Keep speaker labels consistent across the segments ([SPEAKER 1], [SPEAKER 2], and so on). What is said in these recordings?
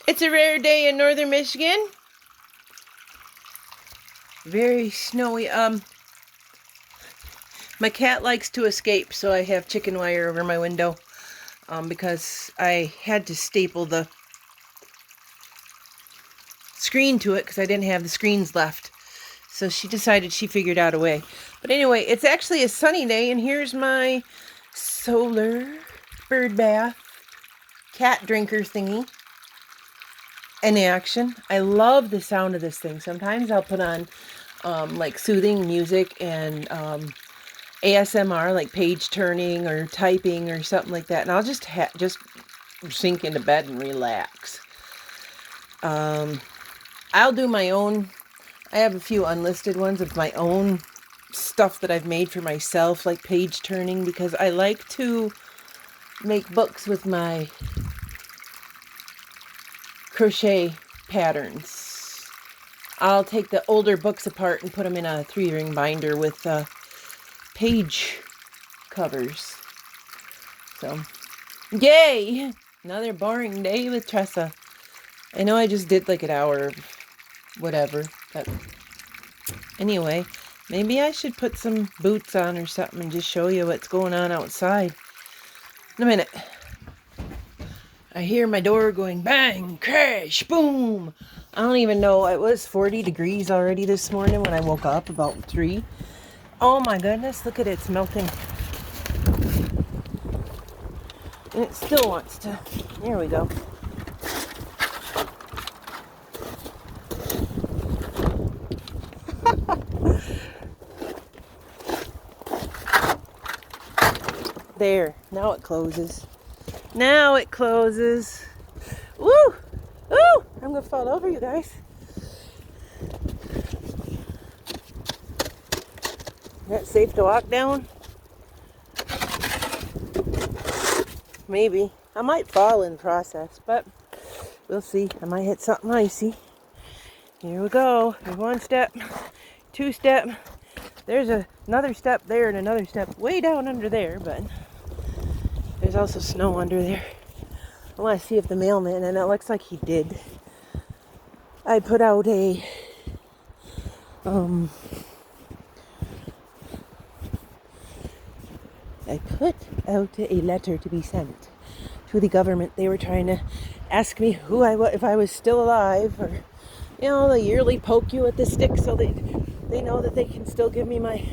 [SPEAKER 1] It's a rare day in northern Michigan. Very snowy. My cat likes to escape, so I have chicken wire over my window because I had to staple the screen to it because I didn't have the screens left. So she decided she figured out a way. But anyway, it's actually a sunny day, and here's my solar bird bath cat drinker thingy in action. I love the sound of this thing. Sometimes I'll put on like soothing music and ASMR, like page turning or typing or something like that, and I'll just sink into bed and relax. I'll do my own. I have a few unlisted ones of my own stuff that I've made for myself, like page turning, because I like to make books with my crochet patterns. I'll take the older books apart and put them in a 3-ring binder with page covers. So, yay! Another boring day with Tressa. I know I just did like an hour of whatever, but anyway, maybe I should put some boots on or something and just show you what's going on outside. In a minute. I hear my door going bang, crash, boom. I don't even know. It was 40 degrees already this morning when I woke up, about 3. Oh my goodness, look at it, it's melting. And it still wants to. Here we go. There, now it closes. Now it closes. Woo! Woo! I'm gonna fall over, you guys. Is that safe to walk down? Maybe. I might fall in the process, but we'll see. I might hit something icy. Here we go. There's 1 step, 2 step. There's another step there and another step way down under there, but there's also snow under there. I want to see if the mailman, and it looks like he did. I put out a letter to be sent to the government. They were trying to ask me who I was, if I was still alive, or they yearly poke you with the stick so they know that they can still give me my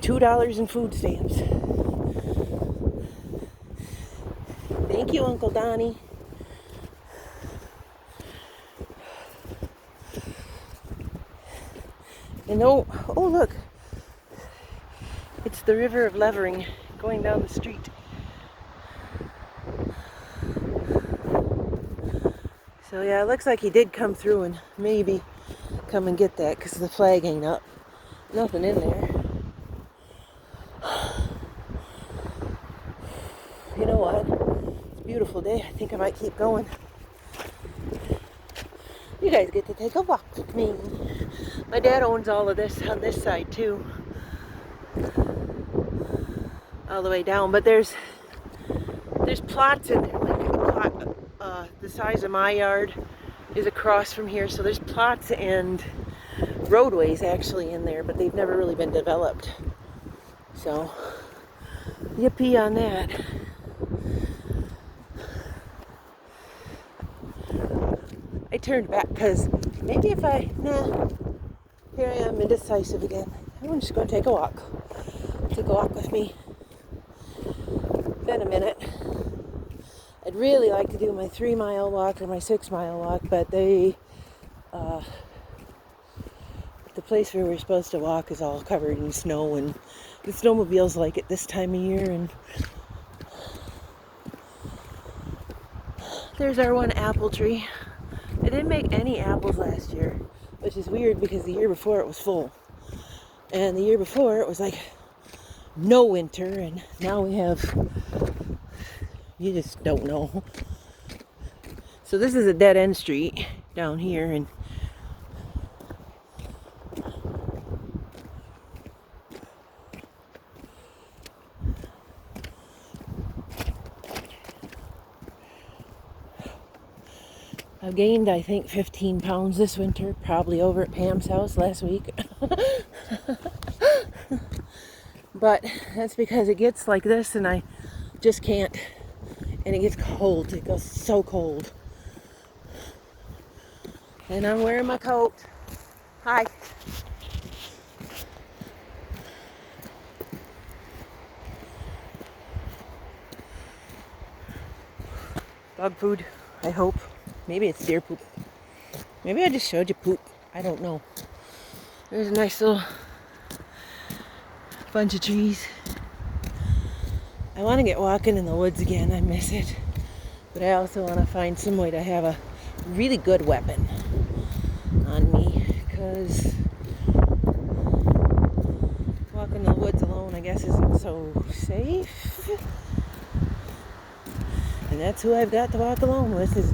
[SPEAKER 1] $2 in food stamps. Thank you, Uncle Donnie. And oh look, it's the river of Levering going down the street. So yeah, it looks like he did come through and maybe come and get that because the flag ain't up. Nothing in there. You know what? It's a beautiful day. I think I might keep going. You guys get to take a walk with me. My dad owns all of this on this side too. All the way down. But there's plots in there. Like a plot the size of my yard is across from here. So there's plots and roadways actually in there, but they've never really been developed. So, yippee on that. I turned back because maybe if here I am indecisive again. I'm just going to take a walk. Take a walk with me. Been a minute. I'd really like to do my 3-mile walk or my 6-mile walk, but the place where we're supposed to walk is all covered in snow, and the snowmobiles like it this time of year. And there's our one apple tree. I didn't make any apples last year, which is weird because the year before it was full. And the year before it was like no winter, and now we have, you just don't know. So this is a dead end street down here, and I've gained, I think, 15 pounds this winter, probably over at Pam's house last week. But that's because it gets like this and I just can't. And it gets cold. It goes so cold. And I'm wearing my coat. Hi. Dog food, I hope. Maybe it's deer poop. Maybe I just showed you poop. I don't know. There's a nice little bunch of trees. I want to get walking in the woods again. I miss it. But I also want to find some way to have a really good weapon on me. Because walking in the woods alone, I guess, isn't so safe. And that's who I've got to walk alone with, is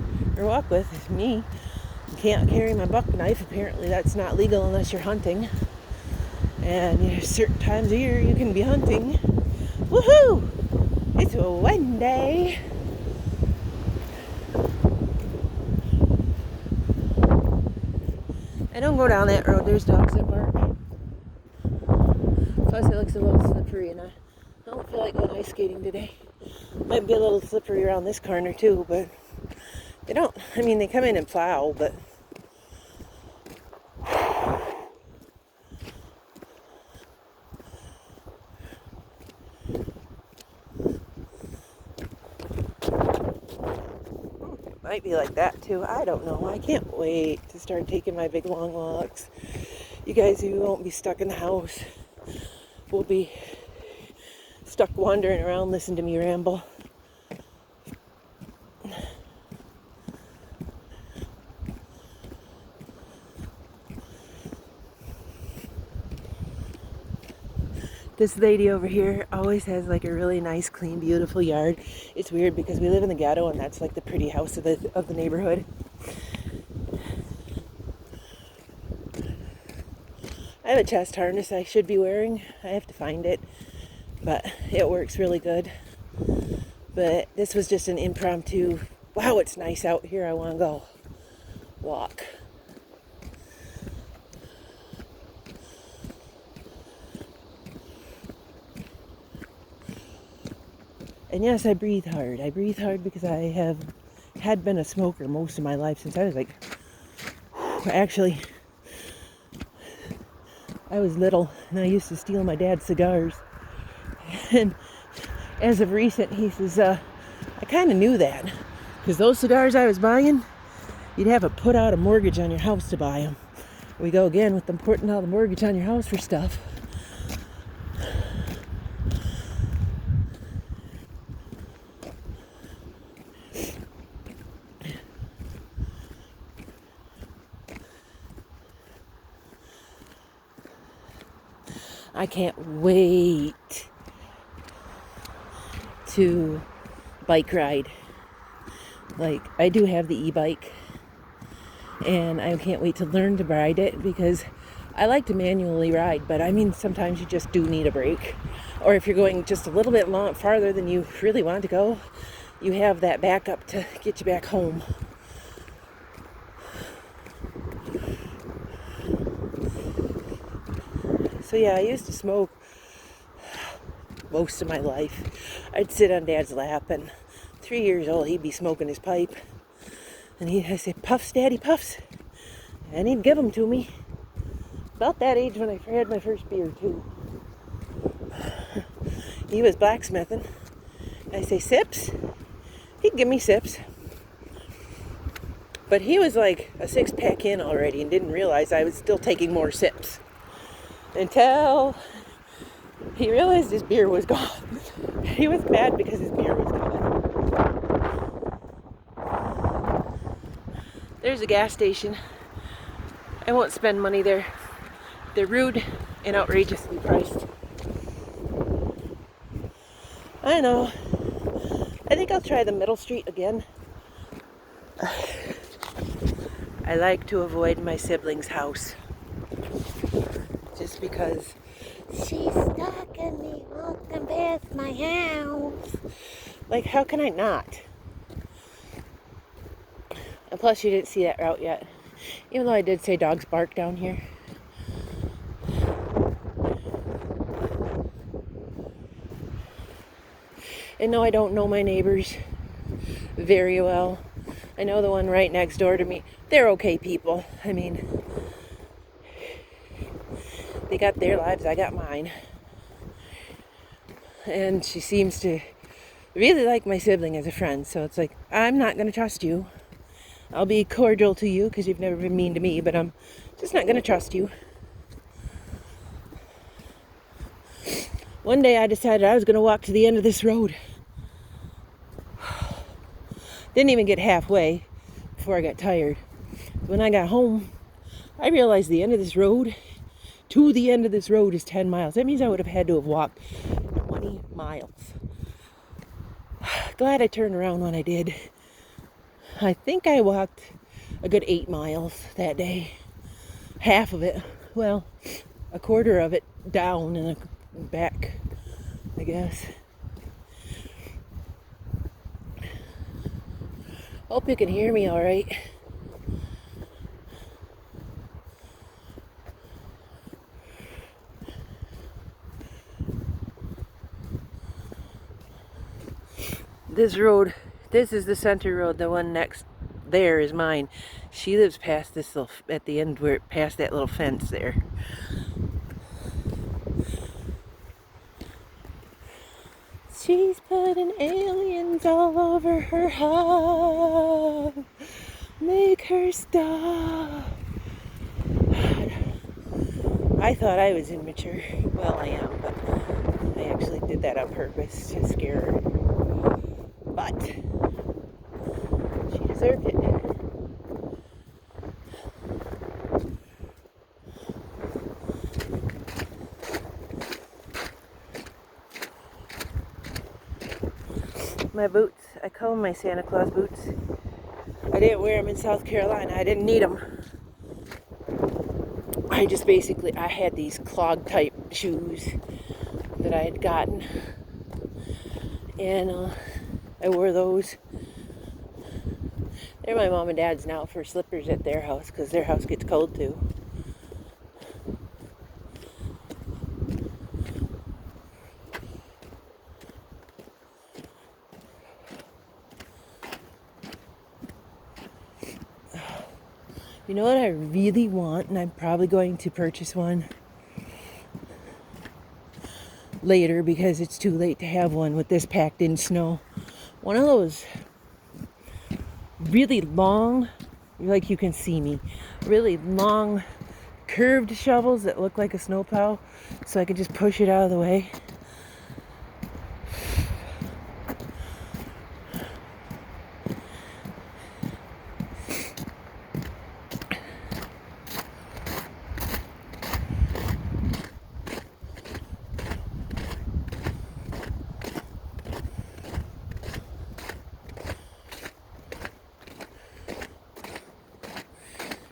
[SPEAKER 1] me. You can't carry my buck knife. Apparently that's not legal unless you're hunting. And there's certain times of year you can be hunting. Woohoo! It's a Wednesday. I don't go down that road. There's dogs that bark. Plus it looks a little slippery and I don't feel like going ice skating today. Might be a little slippery around this corner too, but they don't. I mean, they come in and plow, but might be like that too. I don't know. I can't wait to start taking my big long walks. You guys who won't be stuck in the house will be stuck wandering around listening to me ramble. This lady over here always has like a really nice, clean, beautiful yard. It's weird because we live in the ghetto and that's like the pretty house of the neighborhood. I have a chest harness I should be wearing. I have to find it, but it works really good. But this was just an impromptu, wow, it's nice out here, I want to go walk. And yes, I breathe hard. I breathe hard because I had been a smoker most of my life since I was like, actually, I was little and I used to steal my dad's cigars. And as of recent, he says, I kind of knew that because those cigars I was buying, you'd have to put out a mortgage on your house to buy them. We go again with them putting out a mortgage on your house for stuff. I can't wait to bike ride. Like, I do have the e-bike and I can't wait to learn to ride it because I like to manually ride, but I mean sometimes you just do need a break. Or if you're going just a little bit farther than you really want to go, you have that backup to get you back home. So yeah, I used to smoke most of my life. I'd sit on Dad's lap and 3 years old, he'd be smoking his pipe. And I'd say, "Puffs, Daddy, puffs." And he'd give them to me. About that age when I had my first beer too. He was blacksmithing. I say, "Sips?" He'd give me sips. But he was like a 6-pack in already and didn't realize I was still taking more sips. Until he realized his beer was gone. He was mad because his beer was gone. There's a gas station. I won't spend money there. They're rude and outrageously priced. I know. I think I'll try the middle street again. I like to avoid my siblings' house. Just because she's stalking me walking past my house. Like, how can I not? And plus, you didn't see that route yet. Even though I did say dogs bark down here. And no, I don't know my neighbors very well. I know the one right next door to me. They're okay people. I mean, they got their lives, I got mine. And she seems to really like my sibling as a friend. So it's like, I'm not going to trust you. I'll be cordial to you because you've never been mean to me, but I'm just not going to trust you. One day I decided I was going to walk to the end of this road. Didn't even get halfway before I got tired. When I got home, I realized the end of this road to the end of this road is 10 miles. That means I would have had to have walked 20 miles. Glad I turned around when I did. I think I walked a good 8 miles that day. Half of it, well, a quarter of it down and back, I guess. Hope you can hear me all right. This road, this is the center road. The one next there is mine. She lives past this little, at the end where past that little fence there. She's putting aliens all over her house. Make her stop. I thought I was immature. Well, I am, but I actually did that on purpose to scare her. But she deserved it. My boots, I call them my Santa Claus boots. I didn't wear them in South Carolina. I didn't need them. I just basically, I had these clog type shoes that I had gotten. And I wore those. They're my mom and dad's now for slippers at their house because their house gets cold too. You know what I really want, and I'm probably going to purchase one later because it's too late to have one with this packed in snow. One of those really long, like you can see me, really long curved shovels that look like a snowplow, so I can just push it out of the way.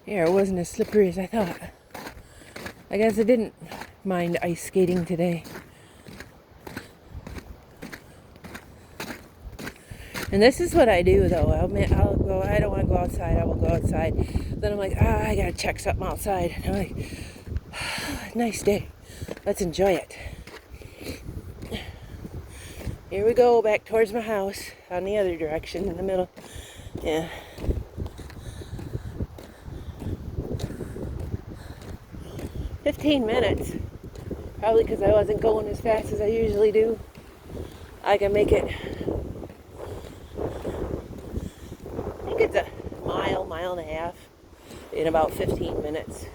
[SPEAKER 1] Yeah, it wasn't as slippery as I thought. I guess I didn't mind ice skating today. And this is what I do though. I'll go, I don't want to go outside, I will go outside. Then I'm like, I gotta check something outside. And I'm like, nice day. Let's enjoy it. Here we go, back towards my house, on the other direction, in the middle. Yeah. $15, probably because I wasn't going as fast as I usually do. I can make it, I think it's a mile and a half in about 15 minutes.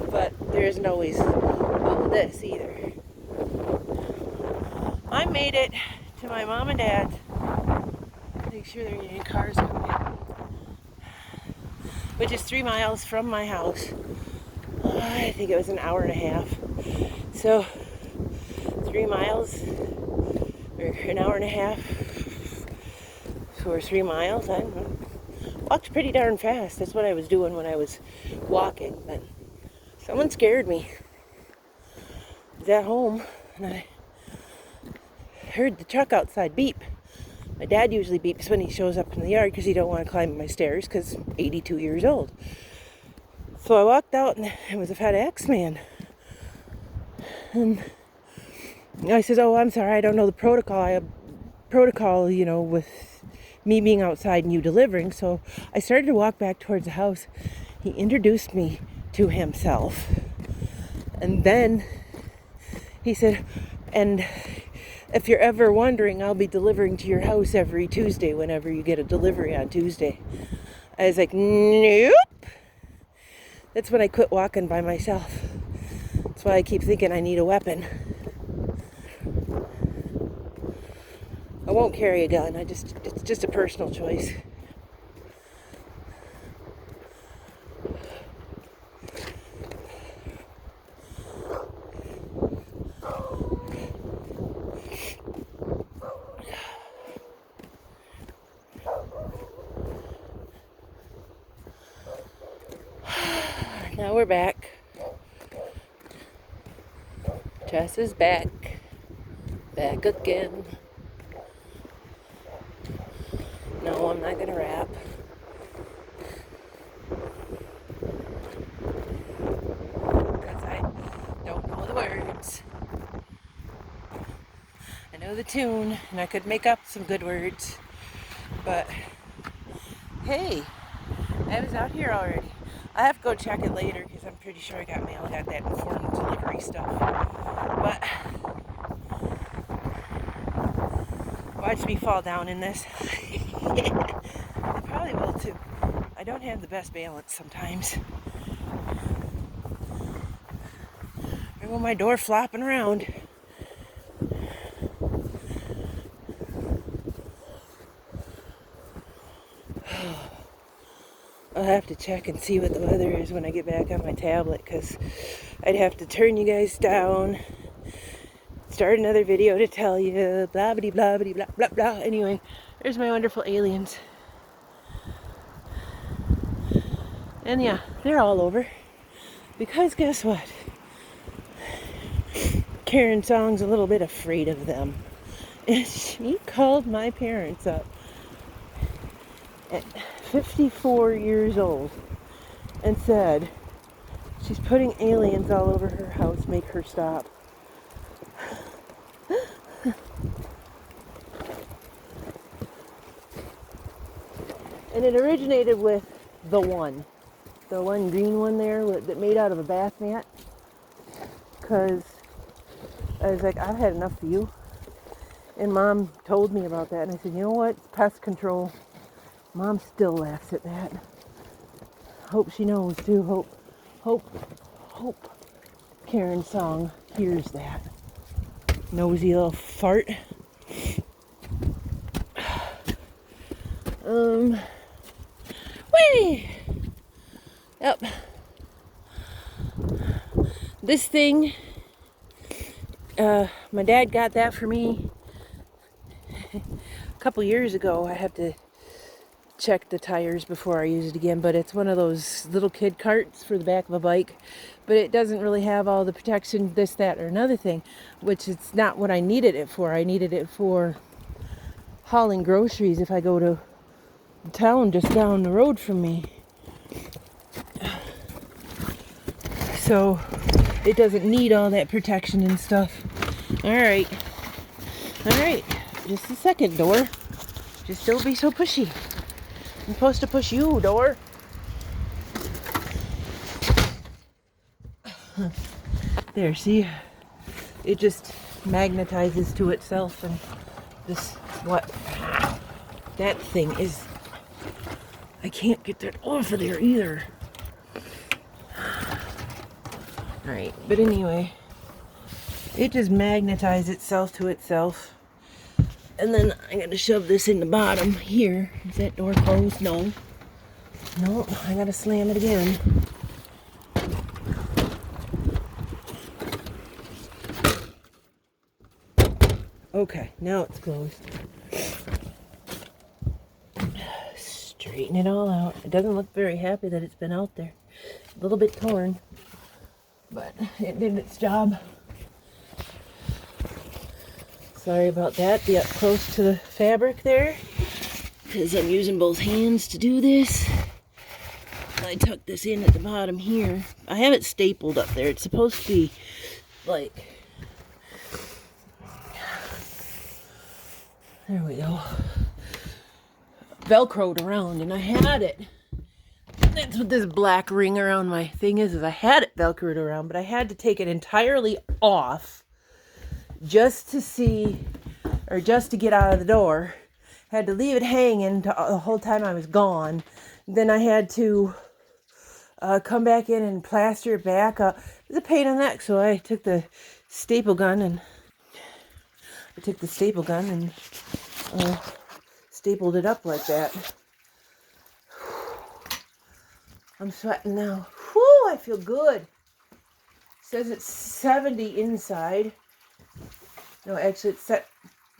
[SPEAKER 1] But there isn't always this either. I made it to my mom and dad's. Make sure there ain't any cars coming in. Which is 3 miles from my house. I think it was an hour and a half. So 3 miles or an hour and a half for 3 miles. I don't know. Walked pretty darn fast. That's what I was doing when I was walking. But someone scared me. I was at home and I heard the truck outside beep. My dad usually beeps when he shows up in the yard because he don't want to climb my stairs because 82 years old. So I walked out and it was a FedEx man. And I said, oh, I'm sorry, I don't know the protocol, you know, with me being outside and you delivering. So I started to walk back towards the house. He introduced me to himself. And then he said, and if you're ever wondering, I'll be delivering to your house every Tuesday whenever you get a delivery on Tuesday. I was like, nope. That's when I quit walking by myself. That's why I keep thinking I need a weapon. I won't carry a gun. It's just a personal choice. Now we're back. Jess is back. Back again. No, I'm not going to rap. Because I don't know the words. I know the tune, and I could make up some good words. But, hey, I was out here already. I have to go check it later because I'm pretty sure I got mail. I got that informed delivery stuff. But, watch me fall down in this. I probably will too. I don't have the best balance sometimes. There go my door flopping around. I'll have to check and see what the weather is when I get back on my tablet, because I'd have to turn you guys down, start another video to tell you, blah, blah, blah, blah, blah, blah. Anyway, there's my wonderful aliens. And yeah, they're all over. Because guess what? Karen Song's a little bit afraid of them. And she called my parents up at 54 years old and said she's putting aliens all over her house, make her stop. And it originated with the one green one there that made out of a bath mat, because I was like, I've had enough of you. And Mom told me about that, and I said, you know what, it's pest control. Mom still laughs at that. Hope she knows too. Hope Karen Song hears that. Nosy little fart. Whee! Yep. This thing, my dad got that for me a couple years ago. I have to check the tires before I use it again, but it's one of those little kid carts for the back of a bike, but it doesn't really have all the protection, this, that, or another thing, which it's not what I needed it for. I needed it for hauling groceries if I go to town just down the road from me. So it doesn't need all that protection and stuff. Alright, just a second, door. Just don't be so pushy. I'm supposed to push you, door. There, see? It just magnetizes to itself, and this, what? That thing is, I can't get that off of there either. Alright, but anyway, it just magnetizes itself to itself. And then I gotta shove this in the bottom here. Is that door closed? No. No, I gotta slam it again. Okay, now it's closed. Straighten it all out. It doesn't look very happy that it's been out there. A little bit torn, but it did its job. Sorry about that. Be up close to the fabric there, because I'm using both hands to do this. I tuck this in at the bottom here. I have it stapled up there. It's supposed to be like, there we go, Velcroed around, and I had it. That's what this black ring around my thing is I had it Velcroed around, but I had to take it entirely off just to see, or just to get out of the door. Had to leave it hanging the whole time I was gone. Then I had to come back in and plaster it back up. It was a pain in the neck, so I took the staple gun and stapled it up like that. I'm sweating now. Whew, I feel good. It says it's 70 inside. No, actually it's set.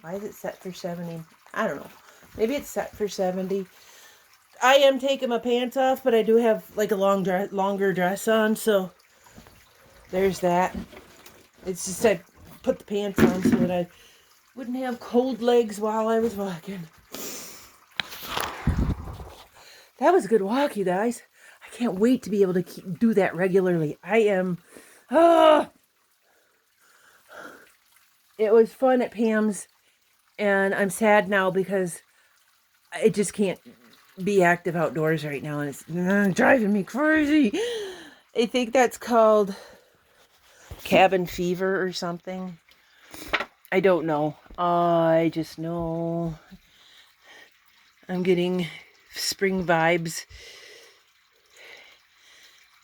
[SPEAKER 1] Why is it set for 70? I don't know. Maybe it's set for 70. I am taking my pants off, but I do have like a longer dress on, so there's that. It's just I put the pants on so that I wouldn't have cold legs while I was walking. That was a good walk, you guys. I can't wait to be able to do that regularly. I am... It was fun at Pam's, and I'm sad now because I just can't be active outdoors right now, and it's driving me crazy. I think that's called cabin fever or something. I don't know. I just know I'm getting spring vibes,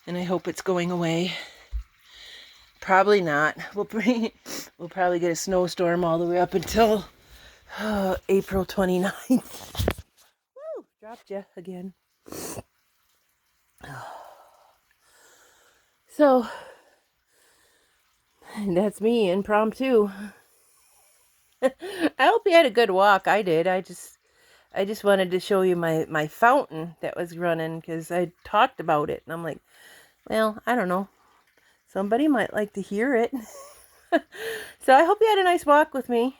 [SPEAKER 1] and I hope it's going away. Probably not. We'll probably get a snowstorm all the way up until April 29th. Woo! Dropped you again. So, that's me, impromptu. I hope you had a good walk. I did. I just wanted to show you my fountain that was running, because I talked about it. And I'm like, well, I don't know. Somebody might like to hear it. So I hope you had a nice walk with me.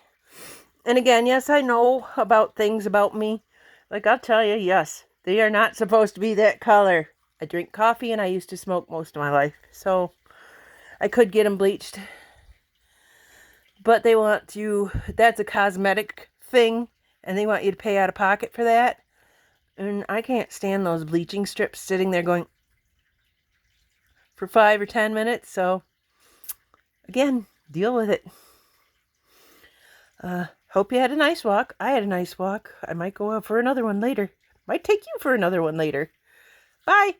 [SPEAKER 1] And again, yes, I know about things about me. Like, I'll tell you, yes, they are not supposed to be that color. I drink coffee and I used to smoke most of my life. So I could get them bleached. But they want you, that's a cosmetic thing. And they want you to pay out of pocket for that. And I can't stand those bleaching strips sitting there going for 5 or 10 minutes. So again, deal with it. Hope you had a nice walk. I had a nice walk. I might go out for another one later. Might take you for another one later. Bye.